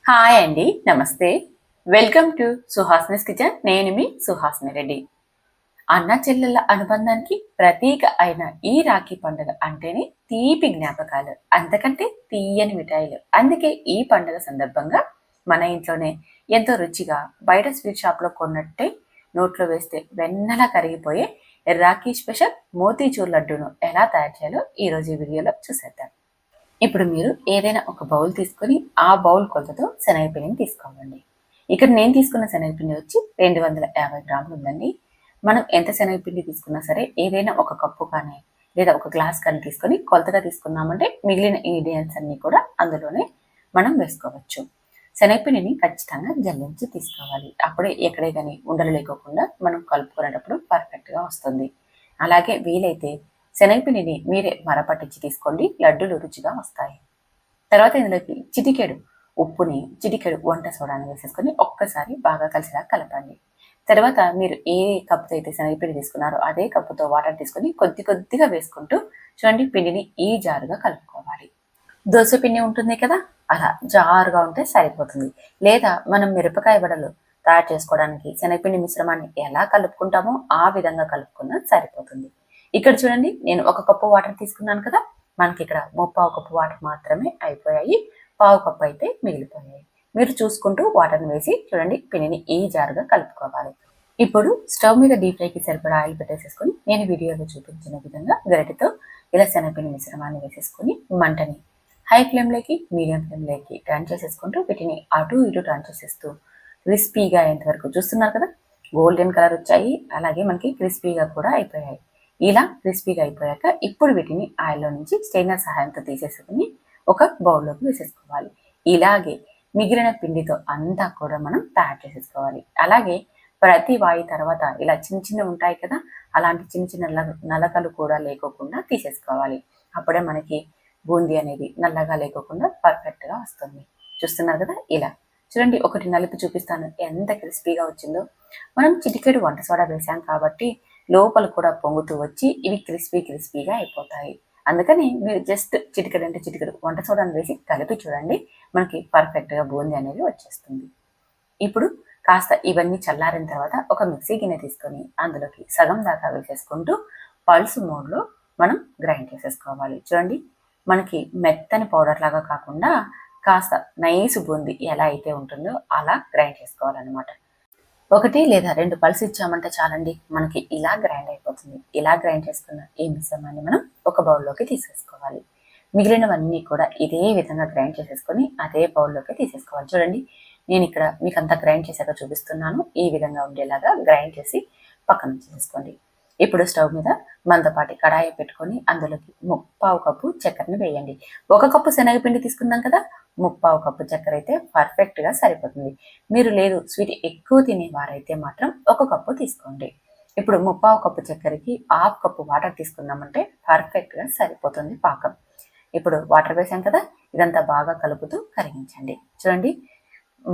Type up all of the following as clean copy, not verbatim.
Hi అండి, నమస్తే. Welcome to Suhasini's kitchen. నేను మీ సుహాస్ని రెడ్డి. అన్న చెల్లెళ్ళ అనుబంధానికి ప్రతీక అయిన ఈ రాఖీ పండుగ అంటేనే తీపి జ్ఞాపకాలు, అంతకంటే తీయని మిఠాయిలు. అందుకే ఈ పండుగ సందర్భంగా మన ఇంట్లోనే ఎంతో రుచిగా బయట స్వీట్ షాప్లో కొన్నట్టే నోట్లో వేస్తే వెన్నలా కరిగిపోయే రాఖీ స్పెషల్ మోతీచూర్ లడ్డూను ఎలా తయారు చేయాలో ఈరోజు ఈ వీడియోలో చూసేద్దాం. ఇప్పుడు మీరు ఏదైనా ఒక బౌల్ తీసుకొని ఆ బౌల్ కొలతతో శనగపిండిని తీసుకోవాలండి. ఇక్కడ నేను తీసుకున్న శనగపిండి వచ్చి 250 గ్రాములు ఉందండి. మనం ఎంత శనగపిండి తీసుకున్నా సరే ఏదైనా ఒక కప్పు కానీ లేదా ఒక గ్లాస్ కానీ తీసుకొని కొలతగా తీసుకున్నామంటే మిగిలిన ఇంగ్రీడియంట్స్ అన్నీ కూడా అందులోనే మనం వేసుకోవచ్చు. శనగపిండిని ఖచ్చితంగా జల్లించి తీసుకోవాలి. అప్పుడే ఎక్కడే కానీ ఉండలు లేకోకుండా మనం కలుపుకునేటప్పుడు పర్ఫెక్ట్గా వస్తుంది. అలాగే వీలైతే శనగపిండిని మీరే మరపట్టించి తీసుకోండి, లడ్డూలు రుచిగా వస్తాయి. తర్వాత ఇందులోకి చిటికెడు ఉప్పుని, చిటికెడు వంట సోడాని వేసేసుకొని ఒక్కసారి బాగా కలిసిలా కలపండి. తర్వాత మీరు ఏ కప్పుతో అయితే శనగపిండి తీసుకున్నారో అదే కప్పుతో వాటర్ తీసుకొని కొద్ది కొద్దిగా వేసుకుంటూ చూడండి పిండిని ఈ జారుగా కలుపుకోవాలి. దోశ పిండి ఉంటుంది కదా, అలా జారుగా ఉంటే సరిపోతుంది. లేదా మనం మిరపకాయ వడలు తయారు చేసుకోవడానికి శనగపిండి మిశ్రమాన్ని ఎలా కలుపుకుంటామో ఆ విధంగా కలుపుకున్నా సరిపోతుంది. ఇక్కడ చూడండి, నేను 1 కప్పు వాటర్ తీసుకున్నాను కదా, మనకి ఇక్కడ 3/4 కప్పు వాటర్ మాత్రమే అయిపోయాయి. 1/4 కప్పు అయితే మిగిలిపోయాయి. మీరు చూసుకుంటూ వాటర్ని వేసి చూడండి పిండిని ఈ జారుగా కలుపుకోవాలి. ఇప్పుడు స్టవ్ మీద డీప్ ఫ్రైకి సరిపడా ఆయిల్ పెట్టేసేసుకొని నేను వీడియోలో చూపించిన విధంగా గరిటెతో ఇలా శనగపిండి మిశ్రమాన్ని వేసేసుకొని మంటని హై ఫ్లేమ్లోకి మీడియం ఫ్లేమ్లోకి టర్న్ చేసేసుకుంటూ వీటిని అటు ఇటు టర్న్ చేసేస్తూ క్రిస్పీగా అయ్యేంత వరకు చూస్తున్నారు కదా, గోల్డెన్ కలర్ వచ్చాయి. అలాగే మనకి క్రిస్పీగా కూడా అయిపోయాయి. ఇలా క్రిస్పీగా అయిపోయాక ఇప్పుడు వీటిని ఆయిల్లో నుంచి స్టెయినర్ సహాయంతో తీసేసుకుని ఒక బౌల్లోకి వేసేసుకోవాలి. ఇలాగే మిగిలిన పిండితో అంతా కూడా మనం తయారు చేసేసుకోవాలి. అలాగే ప్రతి వాయి తర్వాత ఇలా చిన్న చిన్న ఉంటాయి కదా, అలాంటి చిన్న చిన్న నలకలు కూడా లేకోకుండా తీసేసుకోవాలి. అప్పుడే మనకి బూందీ అనేది నల్లగా లేకోకుండా పర్ఫెక్ట్గా వస్తుంది. చూస్తున్నారు కదా, ఇలా చూడండి. ఒకటి నలిపి చూపిస్తాను ఎంత క్రిస్పీగా వచ్చిందో. మనం చిటికెడు వంట సోడా వేసాం కాబట్టి లోపల కూడా పొంగుతూ వచ్చి ఇవి క్రిస్పీగా అయిపోతాయి. అందుకని మీరు జస్ట్ చిటికెడు అంటే చిటికెడు వంట సోడాను వేసి కలిపి చూడండి, మనకి పర్ఫెక్ట్గా బూందీ అనేది వచ్చేస్తుంది. ఇప్పుడు కాస్త ఇవన్నీ చల్లారిన తర్వాత ఒక మిక్సీ గిన్నె తీసుకొని అందులోకి సగం దాకా వేసేసుకుంటూ పల్స్ మోడ్లో మనం గ్రైండ్ చేసేసుకోవాలి. చూడండి, మనకి మెత్తని పౌడర్ లాగా కాకుండా కాస్త నైస్ బూందీ ఎలా అయితే ఉంటుందో అలా గ్రైండ్ చేసుకోవాలన్నమాట. 1 లేదా 2 పల్స్ ఇచ్చామంటే చాలండి, మనకి ఇలా గ్రైండ్ అయిపోతుంది. ఇలా గ్రైండ్ చేసుకున్న ఈ మిశ్రమాన్ని మనం ఒక బౌల్లోకి తీసేసుకోవాలి. మిగిలినవన్నీ కూడా ఇదే విధంగా గ్రైండ్ చేసేసుకొని అదే బౌల్లోకి తీసేసుకోవాలి. చూడండి, నేను ఇక్కడ మీకు అంతా గ్రైండ్ చేశాక చూపిస్తున్నాను. ఈ విధంగా ఉండేలాగా గ్రైండ్ చేసి పక్కన తీసేసుకోండి. ఇప్పుడు స్టవ్ మీద మందపాటి కడాయి పెట్టుకొని అందులోకి 3/4 కప్పు చక్కెరని వేయండి. 1 కప్పు శనగపిండి తీసుకున్నాం కదా, 3/4 కప్పు చక్కెర అయితే పర్ఫెక్ట్గా సరిపోతుంది. మీరు లేదు స్వీట్ ఎక్కువ తినేవారైతే మాత్రం 1 కప్పు తీసుకోండి. ఇప్పుడు 3/4 కప్పు చక్కెరకి 1/2 కప్పు వాటర్ తీసుకున్నామంటే పర్ఫెక్ట్గా సరిపోతుంది పాకం. ఇప్పుడు వాటర్ వేసాం కదా, ఇదంతా బాగా కలుపుతూ కరిగించండి. చూడండి,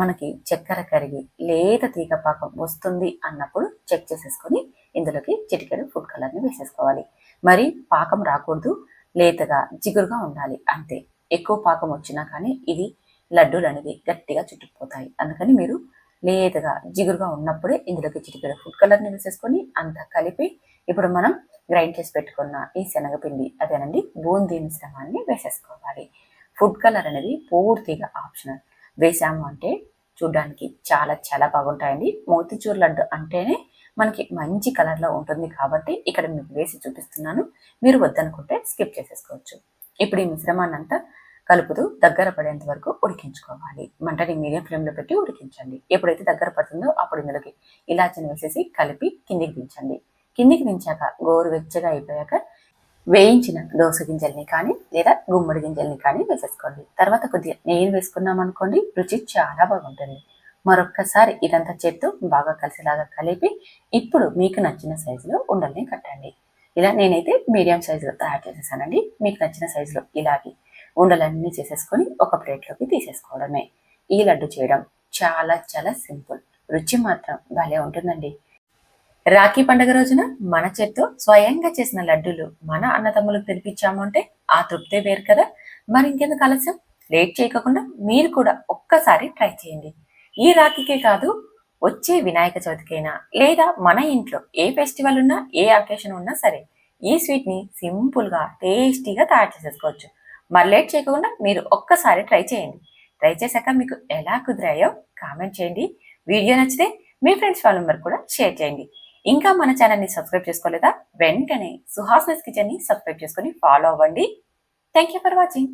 మనకి చక్కెర కరిగి లేత తీగ పాకం వస్తుంది అన్నప్పుడు చెక్ చేసేసుకొని ఇందులోకి చిటికెడు ఫుడ్ కలర్ని వేసేసుకోవాలి. మరి పాకం రాకూడదు, లేతగా జిగురుగా ఉండాలి అంతే. ఎక్కువ పాకం వచ్చినా కానీ ఇది లడ్డూలు అనేది గట్టిగా చుట్టుకుపోతాయి. అందుకని మీరు లేతగా జిగురుగా ఉన్నప్పుడే ఇందులోకి చిటికెడు ఫుడ్ కలర్ని వేసేసుకొని అంతా కలిపి ఇప్పుడు మనం గ్రైండ్ చేసి పెట్టుకున్న ఈ శనగపిండి అదేనండి బూందీ మిశ్రమాన్ని వేసేసుకోవాలి. ఫుడ్ కలర్ అనేది పూర్తిగా ఆప్షనల్. వేసాము అంటే చూడ్డానికి చాలా చాలా బాగుంటాయండి. మోతిచూర్ లడ్డు అంటేనే మనకి మంచి కలర్లో ఉంటుంది కాబట్టి ఇక్కడ మీకు వేసి చూపిస్తున్నాను. మీరు వద్దనుకుంటే స్కిప్ చేసేసుకోవచ్చు. ఇప్పుడు ఈ మిశ్రమాన్ని అంతా కలుపుతూ దగ్గర పడేంత వరకు ఉడికించుకోవాలి. మంటని మీడియం ఫ్లేమ్లో పెట్టి ఉడికించండి. ఎప్పుడైతే దగ్గర పడుతుందో అప్పుడు ఇందులోకి ఇలాచిని వేసేసి కలిపి కిందికి దించండి. కిందికి దించాక గోరువెచ్చగా అయిపోయాక వేయించిన దోస గింజల్ని కానీ లేదా గుమ్మడి గింజల్ని కానీ వేసేసుకోండి. తర్వాత కొద్దిగా నెయ్యి వేసుకున్నాం అనుకోండి, రుచి చాలా బాగుంటుంది. మరొక్కసారి ఇదంతా చేత్తో బాగా కలిసేలాగా కలిపి ఇప్పుడు మీకు నచ్చిన సైజులో ఉండల్ని కట్టండి. ఇలా నేనైతే మీడియం సైజులో తయారు చేసేసానండి. మీకు నచ్చిన సైజులో ఇలాగే ఉండలన్నీ చేసేసుకొని ఒక ప్లేట్లోకి తీసేసుకోవడమే. ఈ లడ్డు చేయడం చాలా చాలా సింపుల్, రుచి మాత్రం భలే ఉంటుందండి. రాఖీ పండుగ రోజున మన చేత్తో స్వయంగా చేసిన లడ్డూలు మన అన్నదమ్ములకు తినిపించాము అంటే ఆ తృప్తే వేరు కదా. మరి ఇంకెందుకు ఆలస్యం, లేట్ చేయకుండా మీరు కూడా ఒక్కసారి ట్రై చేయండి. ఈ రాఖీకే కాదు, వచ్చే వినాయక చవితికైనా లేదా మన ఇంట్లో ఏ ఫెస్టివల్ ఉన్నా ఏ అకేషన్ ఉన్నా సరే ఈ స్వీట్ని సింపుల్గా టేస్టీగా తయారు చేసేసుకోవచ్చు. మరి లేట్ చేయకుండా మీరు ఒక్కసారి ట్రై చేయండి. ట్రై చేశాక మీకు ఎలా కుదిరాయో కామెంట్ చేయండి. వీడియో నచ్చితే మీ ఫ్రెండ్స్ వాళ్ళ మెంబర్ కూడా షేర్ చేయండి. ఇంకా మన ఛానల్ని సబ్స్క్రైబ్ చేసుకోలేదా? వెంటనే సుహాస్నిస్ కిచెన్ని సబ్స్క్రైబ్ చేసుకొని ఫాలో అవ్వండి. Thank you for watching.